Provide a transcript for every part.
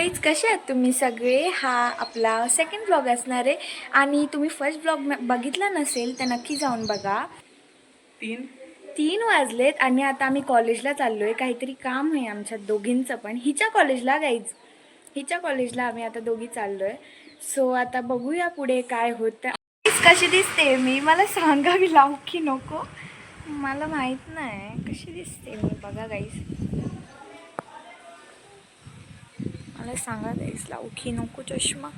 Guys, कसे आहात तुम्ही सगळे? हा आपला सेकंड ब्लॉग असणार आहे आणि तुम्ही फर्स्ट ब्लॉग बघितला नसेल तर नक्की जाऊन बघा. 3 वाजलेत आणि आता आम्ही कॉलेजला चाललो आहे. काहीतरी काम आहे आमच्या दोघींचं पण. हिच्या कॉलेजला गाईज, हिच्या कॉलेजला आम्ही आता दोघी चाललो आहे. सो आता बघूया पुढे काय होतं. कशी दिसते मी? मला सांगावी लावू की नको? मला माहीत नाही कशी दिसते मी. बघा गाईज, मला सांगा गाईस, लावू की नको चष्मा?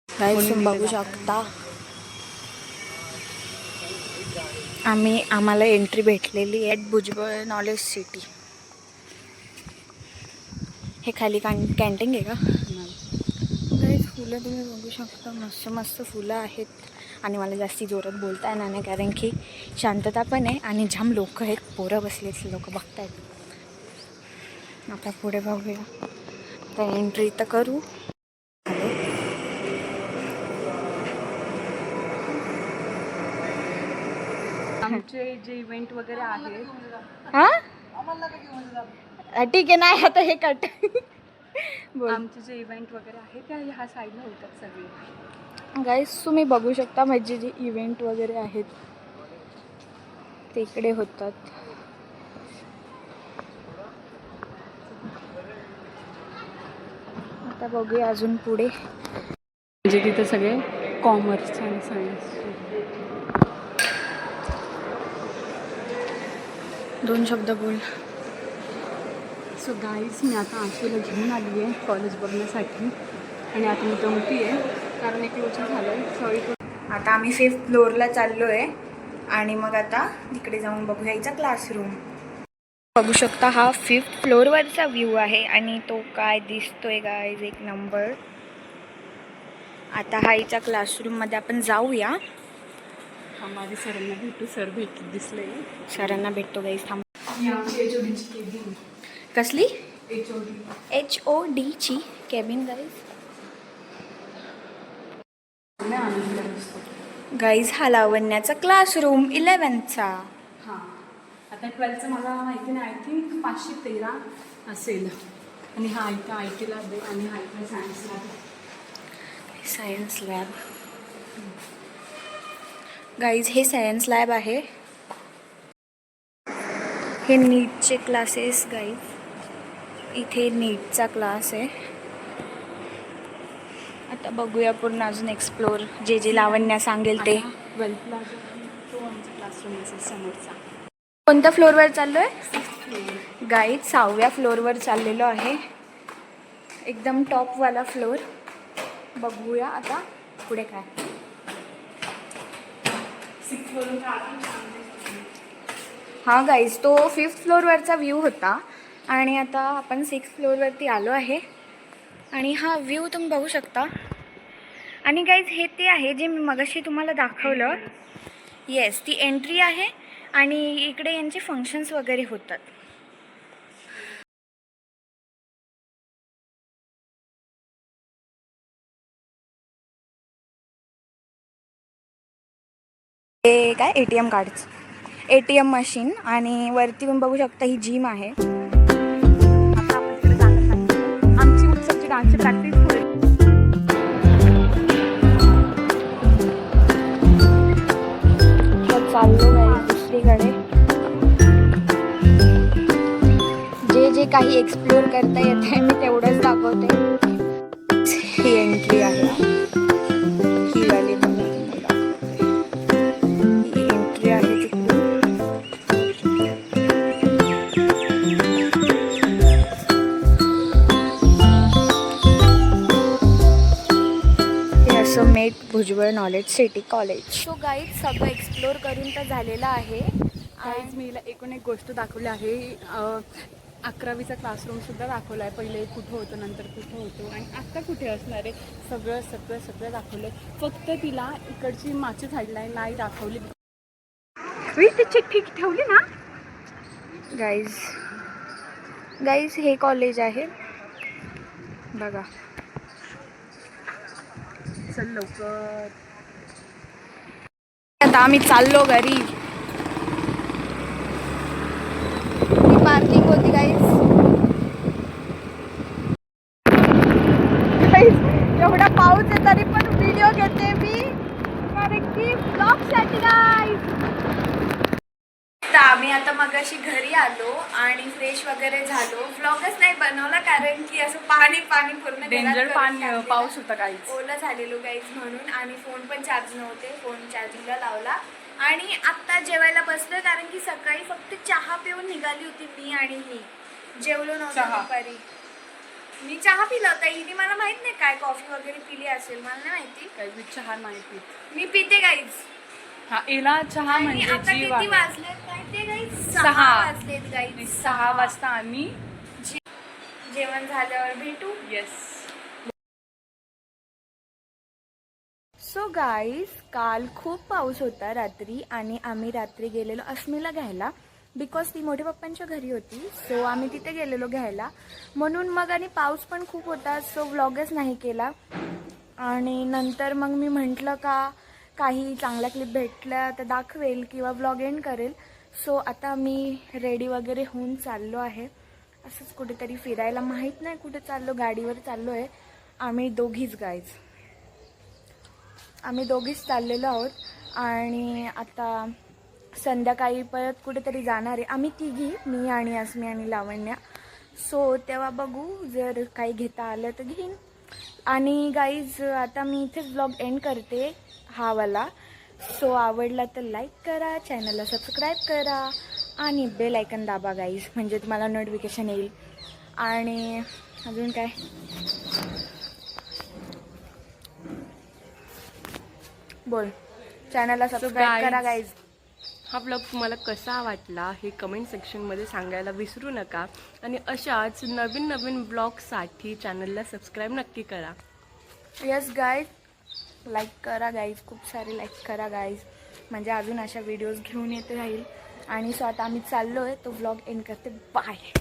गाईस, तुम्ही बघू शकता आम्हाला एंट्री भेटलेली आहे भुजबळ नॉलेज सिटी. हे खाली कॅन्टीन आहे का? गाईस, फुलं तुम्ही बघू शकता, मस्त मस्त फुलं आहेत. आणि मला जास्ती जोरात बोलता येणार नाही कारण की शांतता पण आहे आणि जाम लोक आहेत. पोरं बसलेत, लोक बघतायत. आता पुढे बघूया. आता एंट्री तर करू. आमचे जे इव्हेंट वगैरे आहेत. हां, ठीक आहे. नाही आता हे कट. आमचे जे इव्हेंट वगैरे आहेत त्या ह्या साईडला होतात सगळे. गाईस, तुम्ही बघू शकता म्हणजे जे इव्हेंट वगैरे आहेत ते इकडे होतात. आता बघूया अजून पुढे. म्हणजे तिथे सगळे कॉमर्स आणि सायन्स. 2 शब्द बोल. सो गाईज, मी आता आशूला घेऊन आली आहे कॉलेज बघण्यासाठी आणि आता मी दमती आहे कारण एक लोचा झालं आहे. सॉरी. आता आम्ही 5th फ्लोअरला चाललो आहे आणि मग आता तिकडे जाऊन बघूया हिचा क्लासरूम. बघू शकता हा 5th फ्लोअरवरचा व्ह्यू आहे आणि तो काय दिसतोय गाईज, एक नंबर. आता हा हिच्या क्लासरूममध्ये आपण जाऊया. माझे सरांना भेटू. सर दिसले. सरांना भेटतो गाईज. थांब. केबिन. कसली? HOD. HODची केबिन गाईज. गाईज, हा लावण्याचा क्लासरूम 11th चा. हां, आता 12th मला माहिती नाही. आय थिंक 513 असेल. आणि हा इथं IT लॅब आहे आणि हा इथं सायन्स लॅब आहे. Science lab. गाईज, हे सायन्स लॅब आहे. हे नीटचे क्लासेस गाईज. इथे नीटचा क्लास आहे. आता बघूया पूर्ण अजून एक्सप्लोर. जे लावण्या सांगेल ते. 12thला तो आमचा क्लासरूम असेल समोरचा. कोणत्या फ्लोअरवर चाललो आहे गाईज? 6व्या फ्लोअरवर चाललेलो आहे. एकदम टॉपवाला फ्लोअर. बघूया आता पुढे काय. 6th floor. हां गाईज, तो 5th फ्लोअरवरचा व्ह्यू होता आणि आता आपण 6th फ्लोअरवरती आलो आहे आणि हा व्ह्यू तुम्ही बघू शकता. आणि गाईज, हे ते आहे जे मी मगाशी तुम्हाला दाखवलं. येस, ती एंट्री आहे आणि इकडे यांचे फंक्शन्स वगैरे होतात. हे काय ATM कार्ड्स, ATM मशीन. आणि वरती पण बघू शकता ही जिम आहे. आता आपण तिकडे जाणार नाही. आमची उत्सवची डान्सची प्रॅक्टिस होईल. चाललो आहे दुसरीकडे. जे काही एक्सप्लोर करता येते मी तेवढंच दाखवते. ही एंट्री आहे. ही वाली एंट्री आहे तिकडून. असोमेट Bhujbal knowledge city college. So guide सगळं एक्सप्लोर करून तर झालेलं आहे. काहीच मी हिला एकूण एक गोष्ट दाखवली आहे. 11वीचा क्लासरूमसुद्धा दाखवला आहे. पहिले कुठं होतं, नंतर कुठं होतो आणि आत्ता कुठे असणार आहे, सगळं सगळं सगळं दाखवलं. फक्त तिला इकडची मागची साईडलाईन नाही दाखवली. ठीक ठेवली ना गाईज हे कॉलेज आहे बघा. चल लवकर. आता आम्ही चाललो घरी. ही पार्किंग होती गाईज. एवढा पाऊस आहे तरी पण व्हिडिओ घेते मी कारण की ब्लॉगसाठी गाईज. तर आम्ही आता मगाशी घरी आलो आणि फ्रेश वगैरे झालो. व्लॉगच नाही बनवला कारण की असं पाणी पूर्ण डेंजर पाऊस होता काहीच. ओलं झालेलो गाईज म्हणून. आणि फोन पण चार्ज नव्हते, फोन चार्जिंगला लावला आणि आत्ता जेवायला बसलो कारण की सकाळी फक्त चहा पिऊन निघाली होती मी आणि ही. जेवलो नव्हतं दुपारी. मी चहा पिला होता, हिने मला माहित नाही काय कॉफी वगैरे पिली असेल, मला नाही माहिती. काही चहा नाही पित मी पिते गाईज. हा एला चहा म्हणजे आता जीव किती आहे. वाजलेत माहितीये गाईज? 6 वाजलेत गाईज. 6 वाजता आम्ही जेवण झाल्यावर भेटू. येस. सो गाईज काल खूप पाऊस होता रात्री आणि आम्ही रात्री गेलेलो अस्मीला घ्यायला बिकॉज ती मोठ्या पप्पांच्या घरी होती. सो आम्ही तिथे गेलेलो घ्यायला म्हणून. मग आणि पाऊस पण खूप होता सो व्लॉगच नाही केला. आणि नंतर मग मी म्हटलं का काही चांगल्या क्लिप भेटल्या तर दाखवेल किंवा व्लॉग एंड करेल. सो आता मी रेडी वगैरे होऊन चाललो आहे असंच कुठेतरी फिरायला. माहीत नाही कुठे चाललो, गाडीवर चाललो आहे आम्ही दोघीच गाईज. आम्ही दोघीच चाललेलो आहोत आणि आता संध्याकाळी परत कुठेतरी जाणार आहे आम्ही तिघी, मी आणि अस्मी आणि लावण्या. सो तेव्हा बघू, जर काही घेता आलं तर घेईन. आणि गाईज आता मी इथेच ब्लॉग एंड करते हा वाला. सो आवडला तर लाईक करा, चॅनलला सबस्क्राईब करा आणि बेल आयकन दाबा गाईज, म्हणजे तुम्हाला नोटिफिकेशन येईल. आणि अजून काय, बोल, चॅनलला सबस्क्राईब करा गाईज. हा ब्लॉग तुम्हाला कसा वाटला हे कमेंट सेक्शनमध्ये सांगायला विसरू नका. आणि अशाच नवीन नवीन ब्लॉगसाठी चॅनलला सबस्क्राईब नक्की करा. यस गाईज, लाईक करा गाईज, खूप सारे लाईक करा गाईज, म्हणजे अजून अशा व्हिडिओज घेऊन येत राहील. आणि सो आता आम्ही चाललो आहे, तो ब्लॉग एंड करते. बाय.